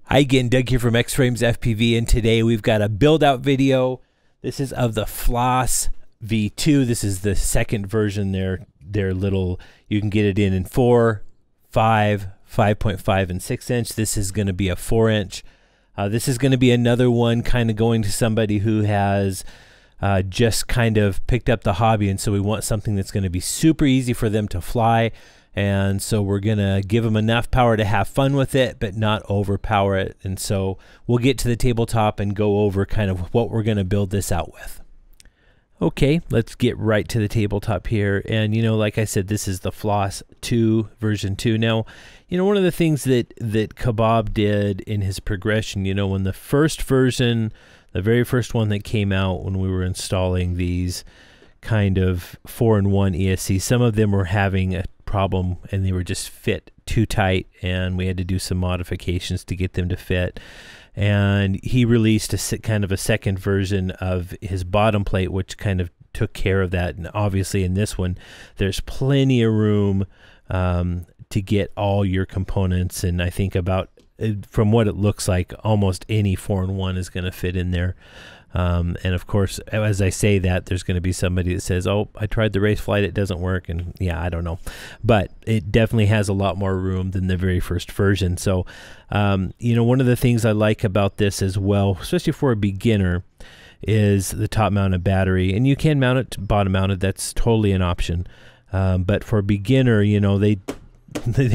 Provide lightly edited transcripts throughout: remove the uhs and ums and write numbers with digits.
Hi again, Doug here from X-Frames FPV, and today we've got a build out video. This is of the Floss V2. This is the second version. They're little, you can get it in 4, 5, 5.5, and 6 inch. This is going to be a 4 inch. This is going to be another one kind of going to somebody who has just kind of picked up the hobby, and so we want something that's going to be super easy for them to fly. And so we're going to give them enough power to have fun with it, but not overpower it. And so we'll get to the tabletop and go over kind of what we're going to build this out with. Okay, let's get right to the tabletop here. And, you know, like I said, this is the Floss 2 version 2. Now, you know, one of the things that Kebab did in his progression, you know, when the first version, the very first one that came out when we were installing these kind of 4-in-1 ESC, some of them were having a problem and they were just fit too tight, and we had to do some modifications to get them to fit. And he released a kind of a second version of his bottom plate, which kind of took care of that. And obviously in this one there's plenty of room to get all your components, and I think about, from what it looks like, almost any 4-in-1 is going to fit in there. And of course, as I say that, there's going to be somebody that says, oh, I tried the race flight, it doesn't work. And yeah, I don't know. But it definitely has a lot more room than the very first version. So, you know, one of the things I like about this as well, especially for a beginner, is the top mounted battery. And you can mount it bottom mounted, that's totally an option. But for a beginner, you know, they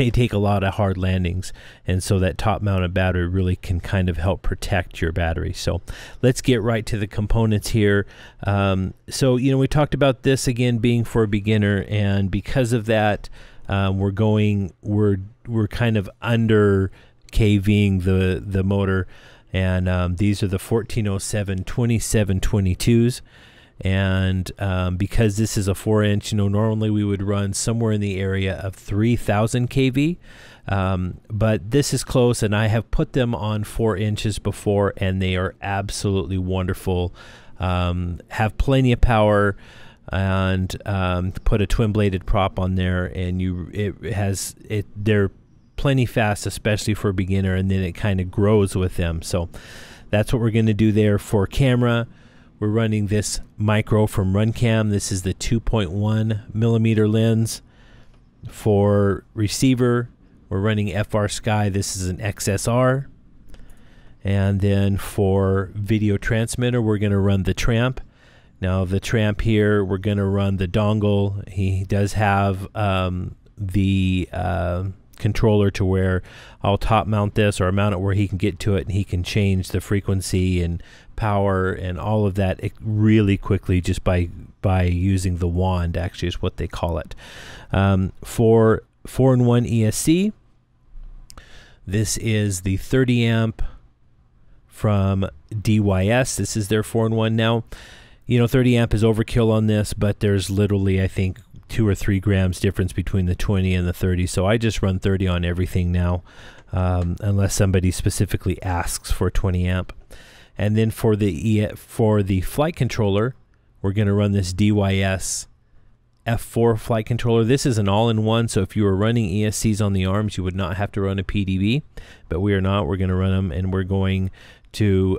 take a lot of hard landings, and so that top mounted battery really can kind of help protect your battery. So let's get right to the components here. So, you know, we talked about this again being for a beginner, and because of that, we're kind of under KVing the motor, and these are the 1407 2722s. And because this is a 4 inch, you know, normally we would run somewhere in the area of 3000 kV, but this is close, and I have put them on 4 inches before, and they are absolutely wonderful. Have plenty of power, and put a twin bladed prop on there, and they're plenty fast, especially for a beginner, and then it kind of grows with them. So that's what we're going to do there. For camera, we're running this micro from Runcam. This is the 2.1 millimeter lens. For receiver, we're running FRSky. This is an XSR. And then for video transmitter, we're going to run the Tramp. Now the Tramp here, we're going to run the dongle. He does have the controller to where I'll top mount this, or mount it where he can get to it, and he can change the frequency and power and all of that really quickly just by using the wand, actually is what they call it. For 4-in-1 ESC, this is the 30 amp from DYS. This is their 4-in-1. Now, you know, 30 amp is overkill on this, but there's literally, I think, 2 or 3 grams difference between the 20 and the 30, so I just run 30 on everything now, unless somebody specifically asks for 20 amp. And then for the flight controller, we're going to run this DYS F4 flight controller. This is an all-in-one, so if you were running ESCs on the arms, you would not have to run a PDB, but we are not. We're going to run them, and we're going to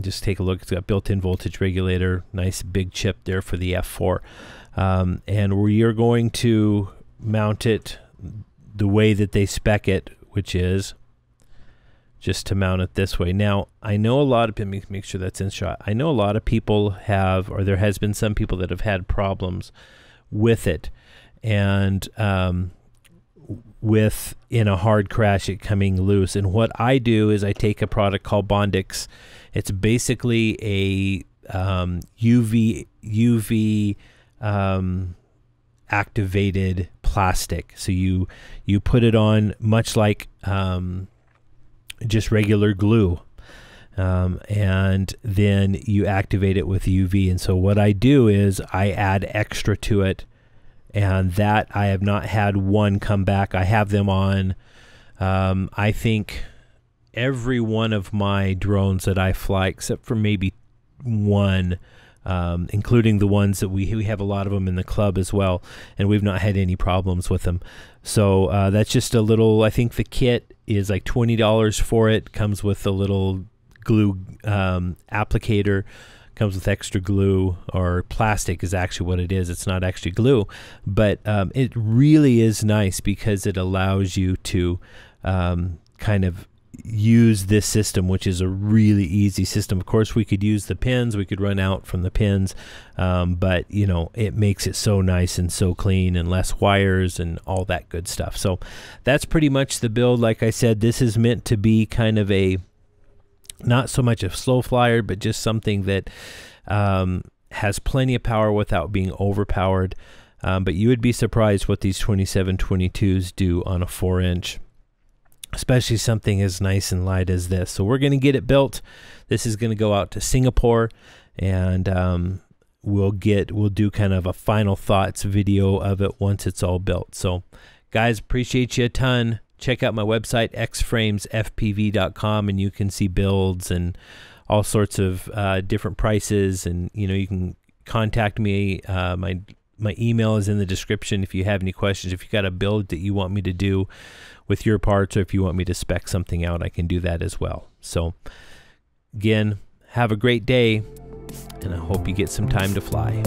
just take a look. It's got built-in voltage regulator, nice big chip there for the F4. And we are going to mount it the way that they spec it, which is just to mount it this way. Now, I know a lot of people, make sure that's in shot. I know a lot of people have, or there has been some people that have had problems with it, and with in a hard crash it coming loose. And what I do is I take a product called Bondix. It's basically a UV activated plastic. So you put it on much like just regular glue, and then you activate it with UV. And so what I do is I add extra to it, and that I have not had one come back. I have them on I think every one of my drones that I fly, except for maybe one, including the ones that we have a lot of them in the club as well, and we've not had any problems with them. So that's just a little, I think the kit is like $20 for it. Comes with a little glue applicator, comes with extra glue, or plastic is actually what it is. It's not actually glue, but it really is nice because it allows you to kind of use this system, which is a really easy system. Of course, we could use the pins, we could run out from the pins, but you know, it makes it so nice and so clean and less wires and all that good stuff. So that's pretty much the build. Like I said, this is meant to be kind of a, not so much a slow flyer, but just something that has plenty of power without being overpowered. But you would be surprised what these 2722s do on a 4-inch. Especially something as nice and light as this. So we're going to get it built. This is going to go out to Singapore, and we'll do kind of a final thoughts video of it once it's all built. So guys, appreciate you a ton. Check out my website, xframesfpv.com, and you can see builds and all sorts of different prices, and you know, you can contact me. My email is in the description if you have any questions. If you got a build that you want me to do with your parts, or if you want me to spec something out, I can do that as well. So again, have a great day, and I hope you get some time to fly.